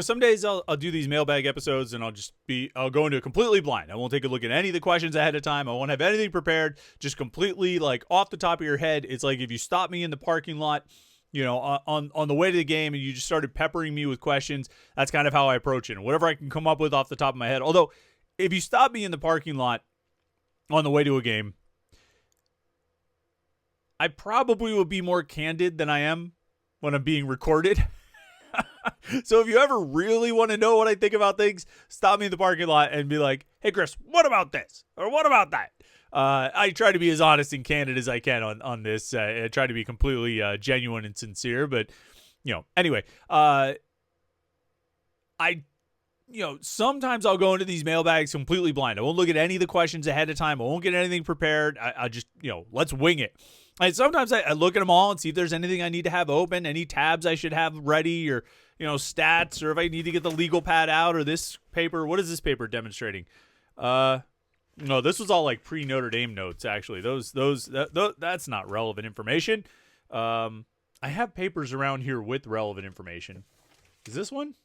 Some days I'll do these mailbag episodes and I'll go into it completely blind. I won't take a look at any of the questions ahead of time. I won't have anything prepared, just completely like off the top of your head. It's like if you stop me in the parking lot, on the way to the game and you just started peppering me with questions, that's kind of how I approach it. And whatever I can come up with off the top of my head. Although, if you stop me in the parking lot on the way to a game, I probably will be more candid than I am when I'm being recorded. So if you ever really want to know what I think about things, stop me in the parking lot and be like, hey, Chris, what about this? Or what about that? I try to be as honest and candid as I can on this. I try to be completely genuine and sincere. But, anyway, sometimes I'll go into these mailbags completely blind. I won't look at any of the questions ahead of time. I won't get anything prepared. I just, let's wing it. And sometimes I look at them all and see if there's anything I need to have open, any tabs I should have ready, or, stats, or if I need to get the legal pad out, or this paper. What is this paper demonstrating? No, this was all like pre-Notre Dame notes, actually. That's not relevant information. I have papers around here with relevant information. Is this one?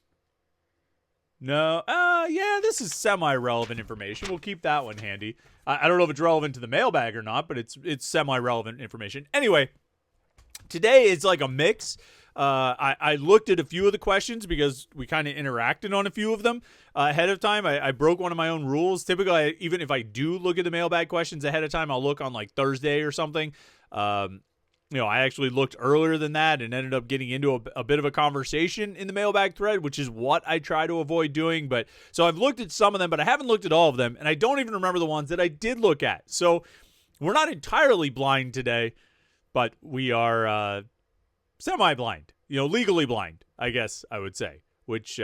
No. Yeah, this is semi-relevant information. We'll keep that one handy. I don't know if it's relevant to the mailbag or not, but it's semi-relevant information. Anyway, today it's like a mix. I looked at a few of the questions because we kind of interacted on a few of them ahead of time. I broke one of my own rules. Typically, even if I do look at the mailbag questions ahead of time, I'll look on like Thursday or something. I actually looked earlier than that and ended up getting into a bit of a conversation in the mailbag thread, which is what I try to avoid doing. But so I've looked at some of them, but I haven't looked at all of them, and I don't even remember the ones that I did look at. So we're not entirely blind today, but we are semi-blind, legally blind, I guess I would say, which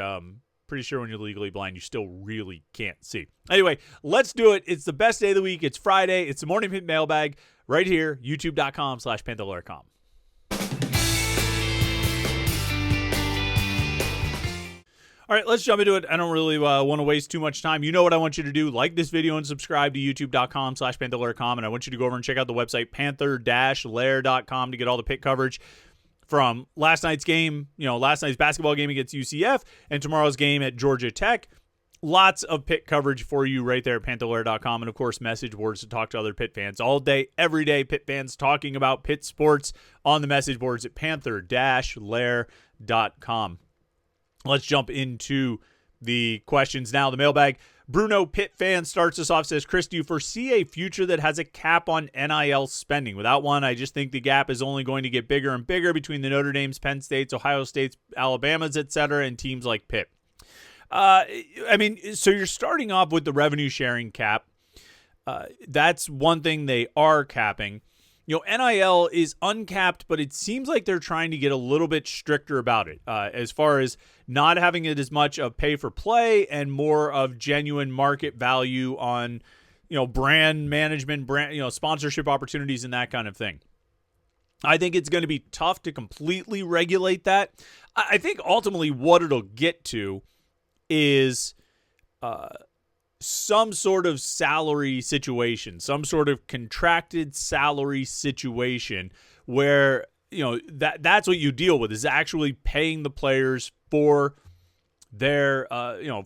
pretty sure when you're legally blind, you still really can't see. Anyway, let's do it. It's the best day of the week. It's Friday. It's the Morning Pitt Mailbag right here, youtube.com/Panther-Lair.com. All right, let's jump into it. I don't really want to waste too much time. You know what I want you to do. Like this video and subscribe to youtube.com/Panther-Lair.com. And I want you to go over and check out the website Panther-Lair.com to get all the Pitt coverage from last night's game, last night's basketball game against UCF and tomorrow's game at Georgia Tech. Lots of Pitt coverage for you right there at Panther-Lair.com. And, of course, message boards to talk to other Pitt fans all day, every day. Pitt fans talking about Pitt sports on the message boards at Panther-Lair.com. Let's jump into the questions now. The mailbag. Bruno, Pitt fan, starts us off, says, Chris, do you foresee a future that has a cap on NIL spending? Without one, I just think the gap is only going to get bigger and bigger between the Notre Dames, Penn States, Ohio States, Alabamas, etc., and teams like Pitt. So you're starting off with the revenue sharing cap. That's one thing they are capping. NIL is uncapped, but it seems like they're trying to get a little bit stricter about it, as far as not having it as much of pay for play and more of genuine market value on, brand management, sponsorship opportunities and that kind of thing. I think it's going to be tough to completely regulate that. I think ultimately what it'll get to is some sort of salary situation, some sort of contracted salary situation where, that's what you deal with, is actually paying the players for their,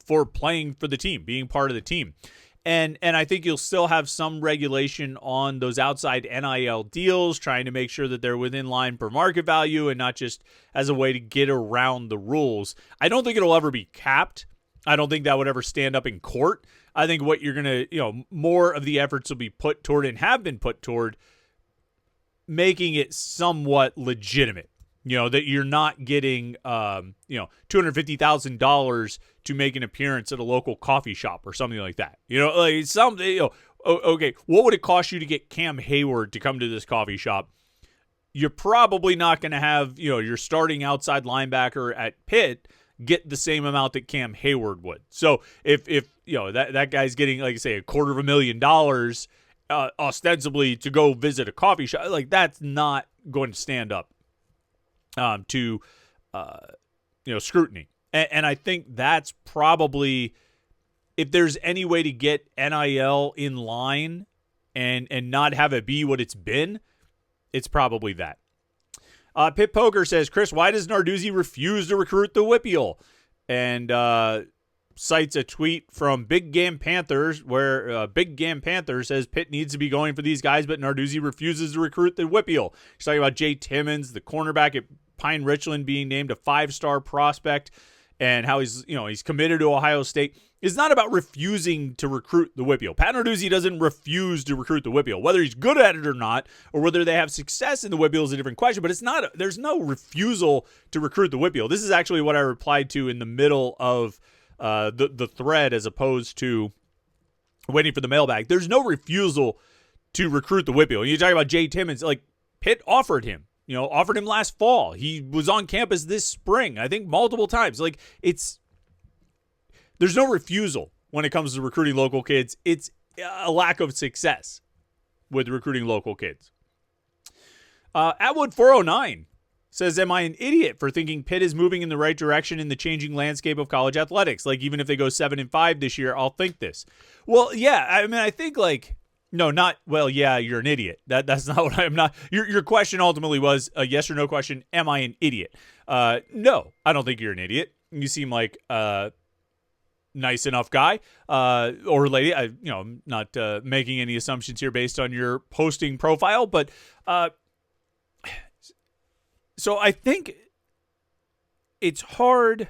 for playing for the team, being part of the team. And I think you'll still have some regulation on those outside NIL deals, trying to make sure that they're within line per market value and not just as a way to get around the rules. I don't think it'll ever be capped. I don't think that would ever stand up in court. I think what you're going to, more of the efforts will be put toward and have been put toward making it somewhat legitimate. That you're not getting, $250,000 to make an appearance at a local coffee shop or something like that. Okay, what would it cost you to get Cam Hayward to come to this coffee shop? You're probably not going to have, your starting outside linebacker at Pitt get the same amount that Cam Hayward would. So if that guy's getting, like I say, $250,000 ostensibly to go visit a coffee shop, like that's not going to stand up to scrutiny. And I think that's probably, if there's any way to get NIL in line and not have it be what it's been, it's probably that. Pitt Poker says, Chris, why does Narduzzi refuse to recruit the WPIAL? and cites a tweet from Big Game Panthers where Big Game Panther says Pitt needs to be going for these guys, but Narduzzi refuses to recruit the WPIAL. He's talking about Jay Timmons, the cornerback at Pine Richland, being named a 5-star prospect, and how he's committed to Ohio State. It's not about refusing to recruit the WPIAL. Pat Narduzzi doesn't refuse to recruit the WPIAL. Whether he's good at it or not, or whether they have success in the WPIAL is a different question, but there's no refusal to recruit the WPIAL. This is actually what I replied to in the middle of the thread, as opposed to waiting for the mailbag. There's no refusal to recruit the WPIAL. You talk about Jay Timmons, like Pitt offered him last fall. He was on campus this spring, I think multiple times. Like there's no refusal when it comes to recruiting local kids. It's a lack of success with recruiting local kids. Atwood 409 says, am I an idiot for thinking Pitt is moving in the right direction in the changing landscape of college athletics? Like, even if they go 7-5 this year, I'll think this. Well, yeah, I mean, I think yeah, you're an idiot. That's not what I'm not. Your question ultimately was a yes or no question. Am I an idiot? No, I don't think you're an idiot. You seem like nice enough guy or lady. I'm not making any assumptions here based on your posting profile, but so I think it's hard.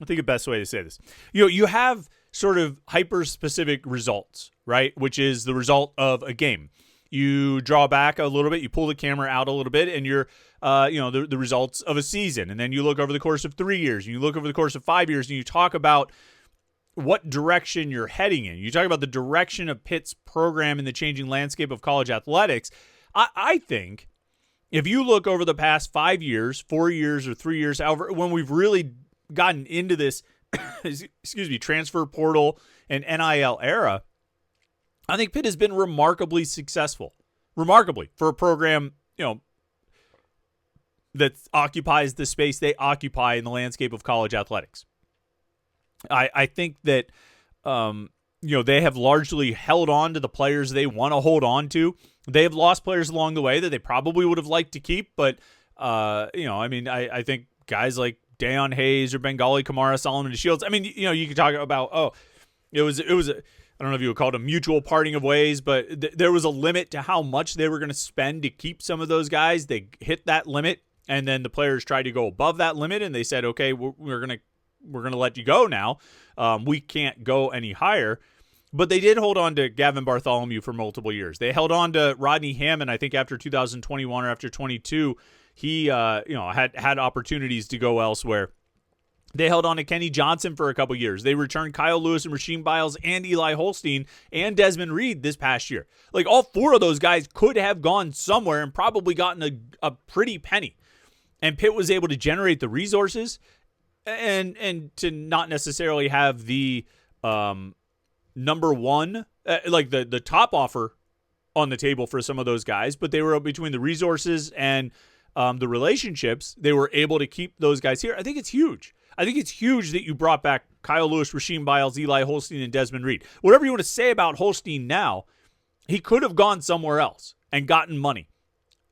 I think the best way to say this, you have sort of hyper-specific results, right? Which is the result of a game. You draw back a little bit, you pull the camera out a little bit, and you're, the results of a season. And then you look over the course of 3 years, and you look over the course of 5 years, and you talk about what direction you're heading in. You talk about the direction of Pitt's program in the changing landscape of college athletics. I think if you look over the past 5 years, 4 years, or 3 years, however, when we've really gotten into this, transfer portal and NIL era, I think Pitt has been remarkably successful. Remarkably, for a program, that occupies the space they occupy in the landscape of college athletics. I think that, they have largely held on to the players they want to hold on to. They have lost players along the way that they probably would have liked to keep, but, I think guys like Deion Hayes or Bengali Kamara, Solomon DeShields. I mean, you could talk about, it was I don't know if you would call it a mutual parting of ways, but there was a limit to how much they were going to spend to keep some of those guys. They hit that limit, and then the players tried to go above that limit, and they said, okay, we're gonna let you go now. We can't go any higher. But they did hold on to Gavin Bartholomew for multiple years. They held on to Rodney Hammond, I think, after 2021 or after 22. He, had opportunities to go elsewhere. They held on to Kenny Johnson for a couple years. They returned Kyle Lewis and Rasheem Biles and Eli Holstein and Desmond Reed this past year. Like, all four of those guys could have gone somewhere and probably gotten a pretty penny. And Pitt was able to generate the resources and to not necessarily have the number one, like the top offer on the table for some of those guys, but they were between the resources and the relationships, they were able to keep those guys here. I think it's huge. I think it's huge that you brought back Kyle Lewis, Rasheem Biles, Eli Holstein, and Desmond Reed. Whatever you want to say about Holstein now, he could have gone somewhere else and gotten money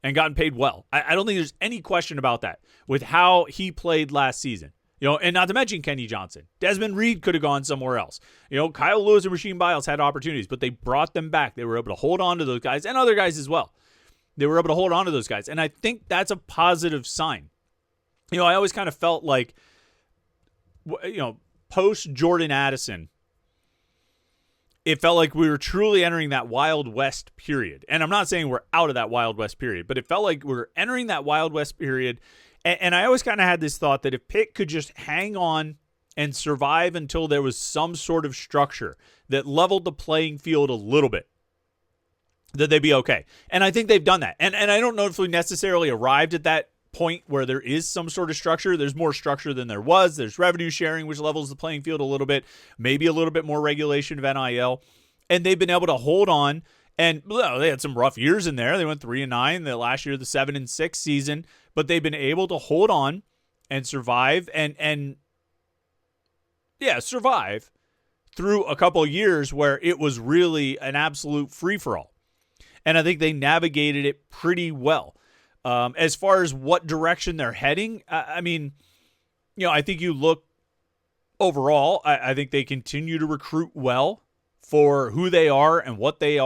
and gotten paid well. I don't think there's any question about that with how he played last season. And not to mention Kenny Johnson. Desmond Reed could have gone somewhere else. Kyle Lewis and Rasheem Biles had opportunities, but they brought them back. They were able to hold on to those guys and other guys as well. They were able to hold on to those guys. And I think that's a positive sign. I always kind of felt like, post Jordan Addison, it felt like we were truly entering that Wild West period. And I'm not saying we're out of that Wild West period, but it felt like we were entering that Wild West period. And I always kind of had this thought that if Pitt could just hang on and survive until there was some sort of structure that leveled the playing field a little bit, that they'd be okay. And I think they've done that. And I don't know if we necessarily arrived at that point where there is some sort of structure. There's more structure than there was. There's revenue sharing, which levels the playing field a little bit, maybe a little bit more regulation of NIL. And they've been able to hold on. And they had some rough years in there. They went 3-9. The last year, the 7-6 season. But they've been able to hold on and survive survive through a couple of years where it was really an absolute free-for-all. And I think they navigated it pretty well. As far as what direction they're heading, I mean, I think you look overall, I think they continue to recruit well for who they are and what they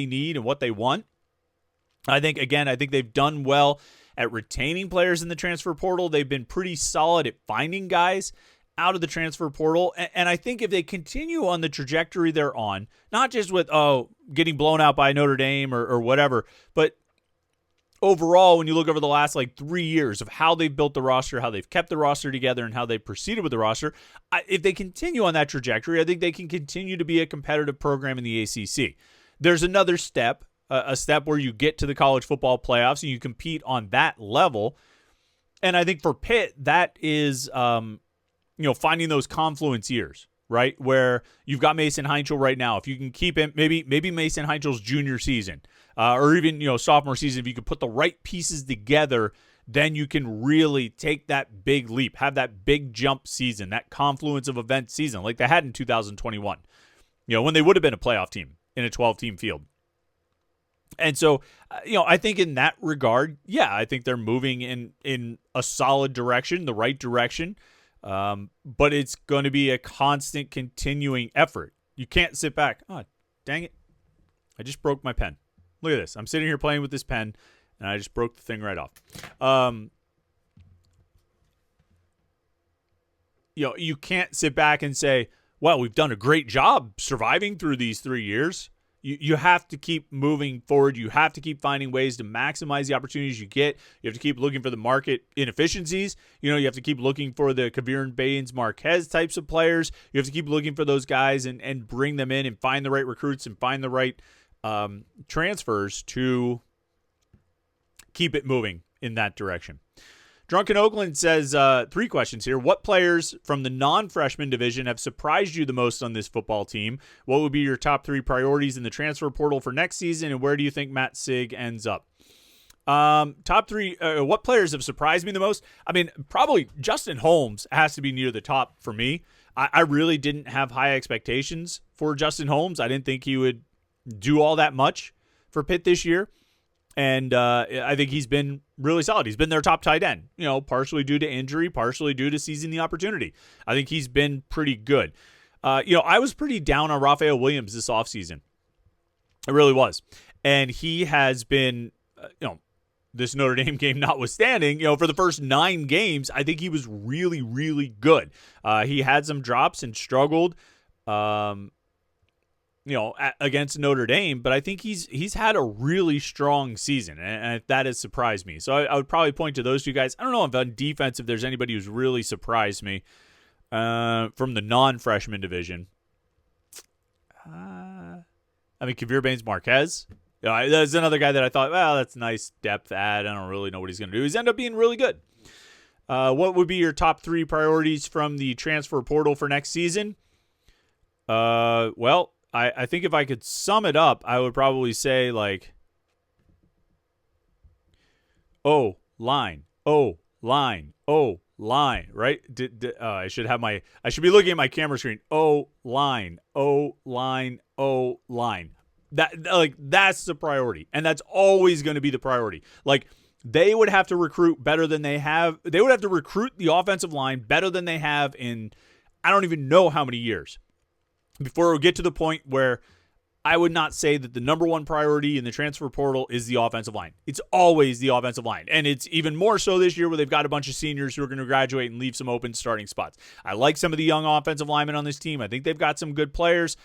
need and what they want. I think they've done well at retaining players in the transfer portal. They've been pretty solid at finding guys out of the transfer portal. And I think if they continue on the trajectory they're on, not just with, getting blown out by Notre Dame or whatever, but overall, when you look over the last 3 years of how they've built the roster, how they've kept the roster together, and how they've proceeded with the roster, if they continue on that trajectory, I think they can continue to be a competitive program in the ACC. There's another step, a step where you get to the college football playoffs and you compete on that level. And I think for Pitt, that is, finding those confluence years, right? Where you've got Mason Heinchel right now. If you can keep him, maybe Mason Heinchel's junior season, or even, sophomore season, if you can put the right pieces together, then you can really take that big leap, have that big jump season, that confluence of events season like they had in 2021, when they would have been a playoff team in a 12-team field. And so, I think in that regard, I think they're moving in a solid direction, the right direction. But it's going to be a constant, continuing effort. You can't sit back. Oh, dang it. I just broke my pen. Look at this. I'm sitting here playing with this pen, and I just broke the thing right off. You can't sit back and say, well, we've done a great job surviving through these 3 years. You have to keep moving forward. You have to keep finding ways to maximize the opportunities you get. You have to keep looking for the market inefficiencies. You have to keep looking for the Kavir Baines, Marquez types of players. You have to keep looking for those guys and bring them in and find the right recruits and find the right transfers to keep it moving in that direction. Drunken Oakland says 3 questions here. What players from the non-freshman division have surprised you the most on this football team? What would be your top 3 priorities in the transfer portal for next season, and where do you think Matt Sig ends up? Top 3, what players have surprised me the most? I mean, probably Justin Holmes has to be near the top for me. I really didn't have high expectations for Justin Holmes. I didn't think he would do all that much for Pitt this year. And I think he's been really solid. He's been their top tight end, partially due to injury, partially due to seizing the opportunity. I think he's been pretty good. I was pretty down on Raphael Williams this offseason. I really was. And he has been, this Notre Dame game notwithstanding, for the first 9 games, I think he was really, really good. He had some drops and struggled. Against Notre Dame, but I think he's had a really strong season, and that has surprised me. So I would probably point to those 2 guys. I don't know if on defense, if there's anybody who's really surprised me from the non-freshman division. Kavir Baines Marquez. That's another guy that I thought, well, that's a nice depth add. I don't really know what he's going to do. He's ended up being really good. What would be your top 3 priorities from the transfer portal for next season? Well, I think if I could sum it up, I would probably say line, right? I should be looking at my camera screen. Line. That's the priority, and that's always going to be the priority. They would have to recruit better than they have. They would have to recruit the offensive line better than they have in I don't even know how many years before we get to the point where I would not say that the number 1 priority in the transfer portal is the offensive line. It's always the offensive line. And it's even more so this year where they've got a bunch of seniors who are going to graduate and leave some open starting spots. I like some of the young offensive linemen on this team. I think they've got some good players,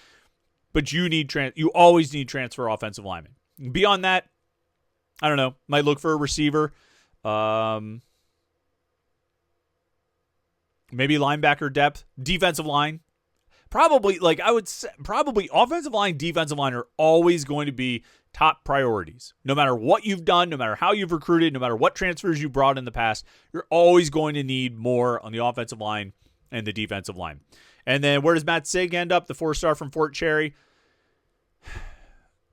but you always need transfer offensive linemen. Beyond that, I don't know. Might look for a receiver. Maybe linebacker depth, defensive line. Probably, I would say, offensive line, defensive line are always going to be top priorities. No matter what you've done, no matter how you've recruited, no matter what transfers you brought in the past, you're always going to need more on the offensive line and the defensive line. And then where does Matt Sig end up, the 4-star from Fort Cherry?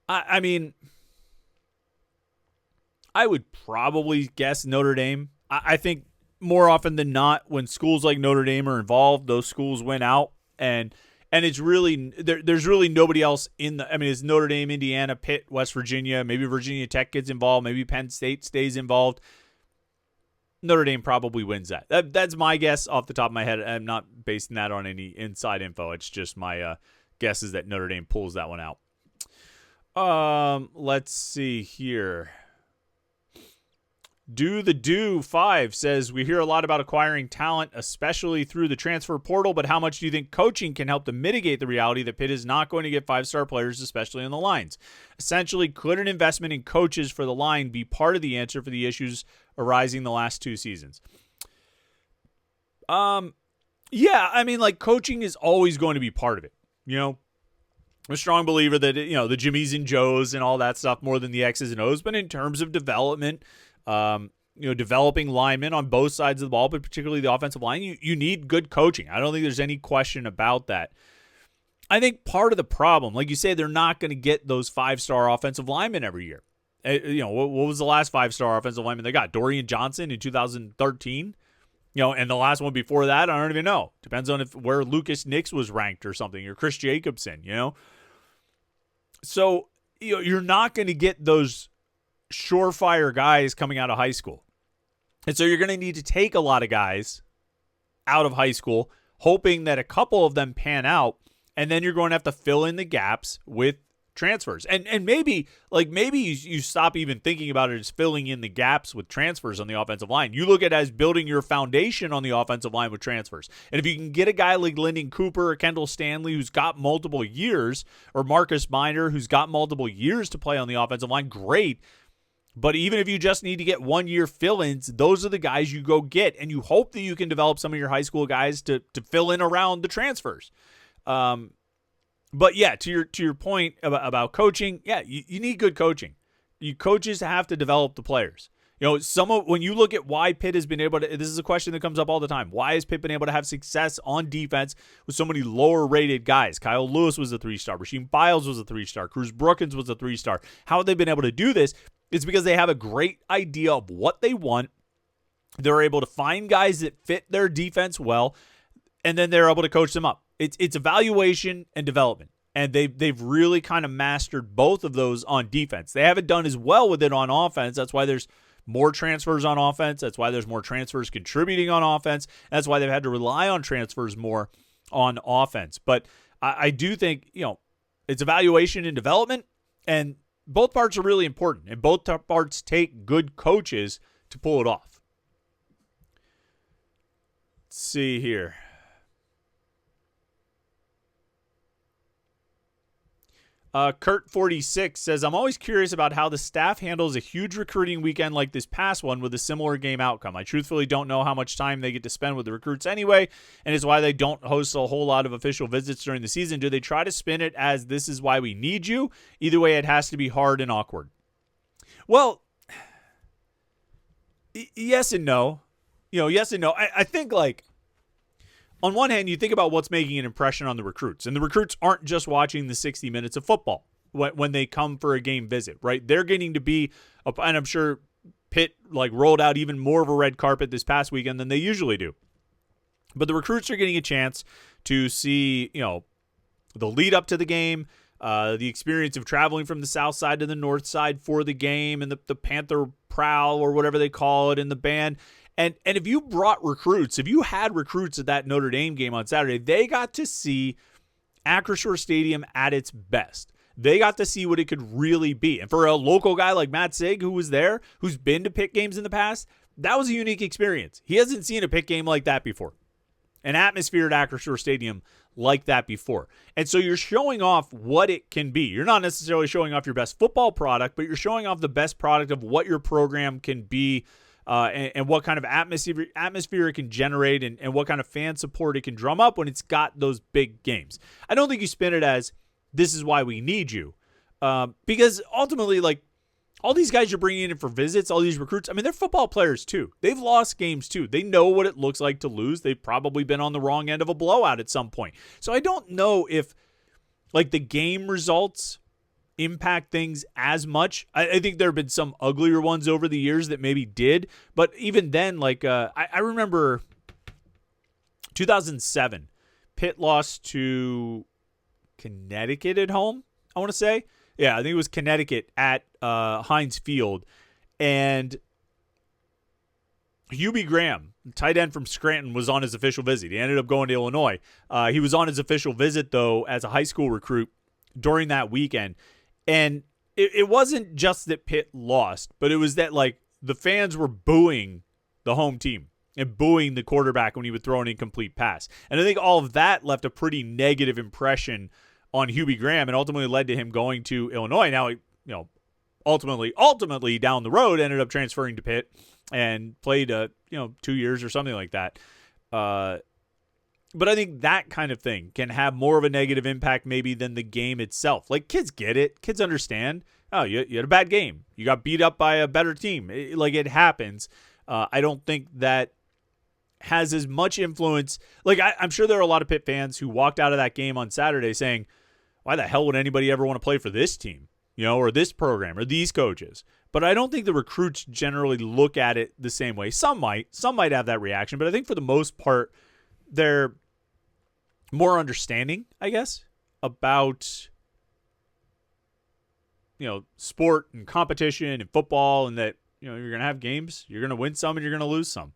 I would probably guess Notre Dame. I think more often than not, when schools like Notre Dame are involved, those schools win out. And it's really there's really nobody else in the. It's Notre Dame, Indiana, Pitt, West Virginia. Maybe Virginia Tech gets involved. Maybe Penn State stays involved. Notre Dame probably wins that. That's my guess off the top of my head. I'm not basing that on any inside info. It's just my guess is that Notre Dame pulls that one out. Let's see here. Do 5 says, we hear a lot about acquiring talent, especially through the transfer portal, but how much do you think coaching can help to mitigate the reality that Pitt is not going to get 5-star players, especially on the lines? Essentially, could an investment in coaches for the line be part of the answer for the issues arising the last 2 seasons? Yeah, I mean, like, coaching is always going to be part of it. You know, I'm a strong believer that, you know, the Jimmies and Joes and all that stuff more than the X's and O's, but in terms of development, developing linemen on both sides of the ball, but particularly the offensive line, you need good coaching. I don't think there's any question about that. I think part of the problem, like you say, they're not going to get those 5-star offensive linemen every year. What was the last 5-star offensive lineman they got? Dorian Johnson in 2013. And the last one before that, I don't even know. Depends on where Lucas Nix was ranked or something, or Chris Jacobson. So you're not going to get those surefire guys coming out of high school. And so you're going to need to take a lot of guys out of high school, hoping that a couple of them pan out, and then you're going to have to fill in the gaps with transfers. And maybe you stop even thinking about it as filling in the gaps with transfers on the offensive line. You look at it as building your foundation on the offensive line with transfers. And if you can get a guy like Lyndon Cooper or Kendall Stanley who's got multiple years, or Marcus Minor who's got multiple years to play on the offensive line, great. But even if you just need to get 1-year fill-ins, those are the guys you go get. And you hope that you can develop some of your high school guys to fill in around the transfers. But yeah, to your point about coaching, yeah, you need good coaching. Coaches have to develop the players. When you look at why Pitt has been able to, this is a question that comes up all the time. Why has Pitt been able to have success on defense with so many lower-rated guys? Kyle Lewis was a 3-star. Rasheem Biles was a 3-star. Cruz Brookins was a 3-star. How have they been able to do this? It's because they have a great idea of what they want. They're able to find guys that fit their defense well, and then they're able to coach them up. It's evaluation and development, and they've really kind of mastered both of those on defense. They haven't done as well with it on offense. That's why there's more transfers on offense. That's why there's more transfers contributing on offense. That's why they've had to rely on transfers more on offense. But I do think, it's evaluation and development, and both parts are really important, and both parts take good coaches to pull it off. Let's see here. Kurt46 says, I'm always curious about how the staff handles a huge recruiting weekend like this past one with a similar game outcome. I truthfully don't know how much time they get to spend with the recruits anyway, and it's why they don't host a whole lot of official visits during the season. Do they try to spin it as this is why we need you? Either way, it has to be hard and awkward. Well, yes and no. Yes and no. I think, on one hand, you think about what's making an impression on the recruits, and the recruits aren't just watching the 60 minutes of football when they come for a game visit, right? They're getting to be, and I'm sure Pitt rolled out even more of a red carpet this past weekend than they usually do. But the recruits are getting a chance to see, the lead up to the game, the experience of traveling from the south side to the north side for the game, and the Panther Prowl or whatever they call it in the band. And if you had recruits at that Notre Dame game on Saturday, they got to see Acrisure Stadium at its best. They got to see what it could really be. And for a local guy like Matt Sig, who was there, who's been to Pitt games in the past, that was a unique experience. He hasn't seen a Pitt game like that before. An atmosphere at Acrisure Stadium like that before. And so you're showing off what it can be. You're not necessarily showing off your best football product, but you're showing off the best product of what your program can be. And what kind of atmosphere it can generate and what kind of fan support it can drum up when it's got those big games. I don't think you spin it as, this is why we need you. Because ultimately, all these guys you're bringing in for visits, all these recruits, they're football players too. They've lost games too. They know what it looks like to lose. They've probably been on the wrong end of a blowout at some point. So I don't know if, the game results impact things as much. I think there have been some uglier ones over the years that maybe did, but even then, I remember 2007, Pitt lost to Connecticut at home, I want to say. Yeah, I think it was Connecticut at Heinz Field, and Hubie Graham, tight end from Scranton, was on his official visit. He ended up going to Illinois. He was on his official visit, though, as a high school recruit during that weekend. And it wasn't just that Pitt lost, but it was that, like, the fans were booing the home team and booing the quarterback when he would throw an incomplete pass. And I think all of that left a pretty negative impression on Hubie Graham and ultimately led to him going to Illinois. Now, ultimately down the road ended up transferring to Pitt and played 2 years or something like that. But I think that kind of thing can have more of a negative impact maybe than the game itself. Like, kids get it. Kids understand. Oh, you had a bad game. You got beat up by a better team. It happens. I don't think that has as much influence. Like, I'm sure there are a lot of Pitt fans who walked out of that game on Saturday saying, why the hell would anybody ever want to play for this team, or this program or these coaches? But I don't think the recruits generally look at it the same way. Some might have that reaction, but I think for the most part, they're more understanding, I guess, about sport and competition and football, and that you're gonna have games, you're gonna win some, and you're gonna lose some.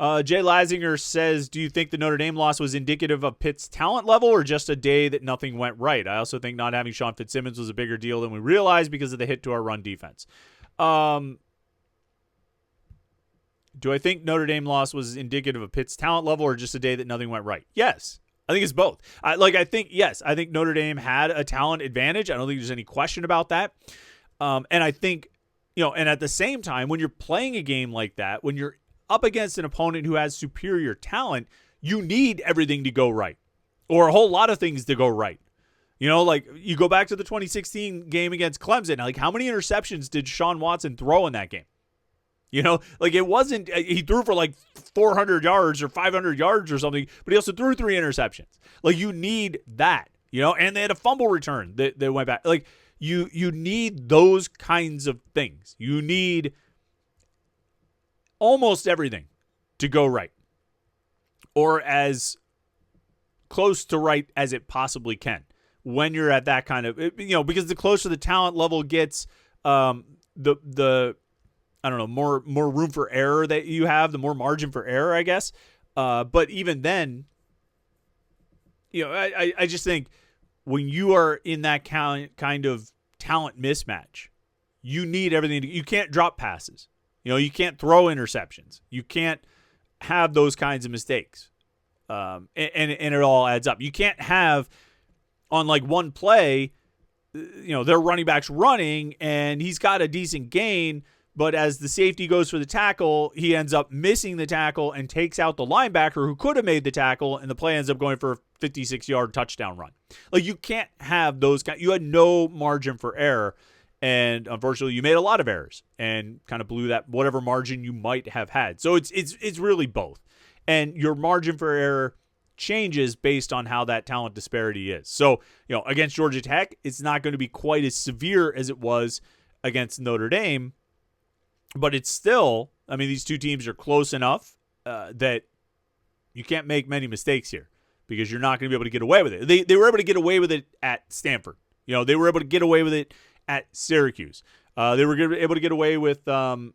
Jay Lazinger says, do you think the Notre Dame loss was indicative of Pitt's talent level or just a day that nothing went right? I also think not having Sean Fitzsimmons was a bigger deal than we realized because of the hit to our run defense. Do I think Notre Dame loss was indicative of Pitt's talent level or just a day that nothing went right? Yes. I think it's both. I think Notre Dame had a talent advantage. I don't think there's any question about that. And I think, and at the same time, when you're playing a game like that, when you're up against an opponent who has superior talent, you need everything to go right, or a whole lot of things to go right. Like, you go back to the 2016 game against Clemson. Like, how many interceptions did Sean Watson throw in that game? It wasn't, he threw for like 400 yards or 500 yards or something, but he also threw 3 interceptions. Like, you need that, and they had a fumble return that went back. Like, you need those kinds of things. You need almost everything to go right, or as close to right as it possibly can when you're at that kind of, because the closer the talent level gets, the I don't know, more room for error that you have, the more margin for error, I guess. But even then, I just think when you are in that kind of talent mismatch, you need everything. You can't drop passes. You can't throw interceptions. You can't have those kinds of mistakes. And it all adds up. You can't have, on like one play, their running back's running and he's got a decent gain, but as the safety goes for the tackle, he ends up missing the tackle and takes out the linebacker who could have made the tackle, and the play ends up going for a 56-yard touchdown run. Like, you can't have those you had no margin for error. And unfortunately, you made a lot of errors and kind of blew that whatever margin you might have had. So it's really both. And your margin for error changes based on how that talent disparity is. So, against Georgia Tech, it's not going to be quite as severe as it was against Notre Dame. But it's still, these two teams are close enough that you can't make many mistakes here because you're not going to be able to get away with it. They were able to get away with it at Stanford. They were able to get away with it at Syracuse. They were able to get away with, trying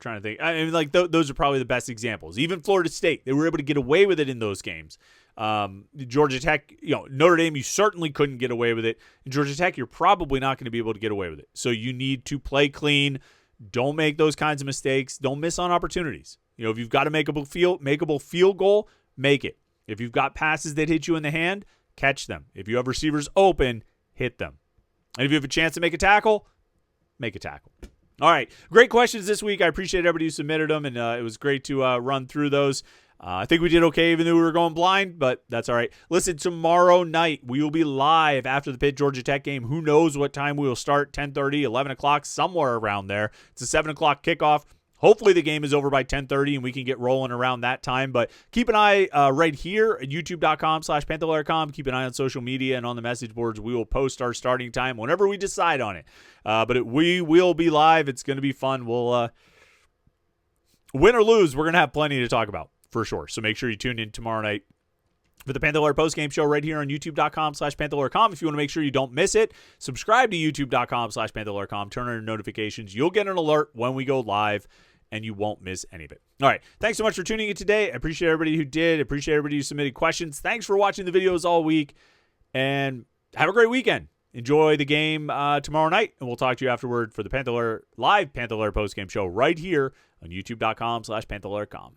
to think. Those are probably the best examples. Even Florida State, they were able to get away with it in those games. Georgia Tech, Notre Dame, you certainly couldn't get away with it. In Georgia Tech, you're probably not going to be able to get away with it. So you need to play clean. Don't make those kinds of mistakes. Don't miss on opportunities. If you've got a makeable field goal, make it. If you've got passes that hit you in the hand, catch them. If you have receivers open, hit them. And if you have a chance to make a tackle, make a tackle. All right. Great questions this week. I appreciate everybody who submitted them, and it was great to run through those. I think we did okay even though we were going blind, but that's all right. Listen, tomorrow night we will be live after the Pitt Georgia Tech game. Who knows what time we will start, 10:30, 11 o'clock, somewhere around there. It's a 7 o'clock kickoff. Hopefully the game is over by 10:30 and we can get rolling around that time. But keep an eye right here at youtube.com/Panther-Lair.com. Keep an eye on social media and on the message boards. We will post our starting time whenever we decide on it. We will be live. It's going to be fun. We'll win or lose, we're going to have plenty to talk about for sure. So make sure you tune in tomorrow night for the Panther-Lair postgame show right here on youtube.com/Panther-Lair.com. If you want to make sure you don't miss it, subscribe to youtube.com/Panther-Lair.com. Turn on your notifications. You'll get an alert when we go live, and you won't miss any of it. All right. Thanks so much for tuning in today. I appreciate everybody who did. I appreciate everybody who submitted questions. Thanks for watching the videos all week, and have a great weekend. Enjoy the game tomorrow night, and we'll talk to you afterward for the live Panther-Lair postgame show right here on youtube.com/Panther-Lair.com.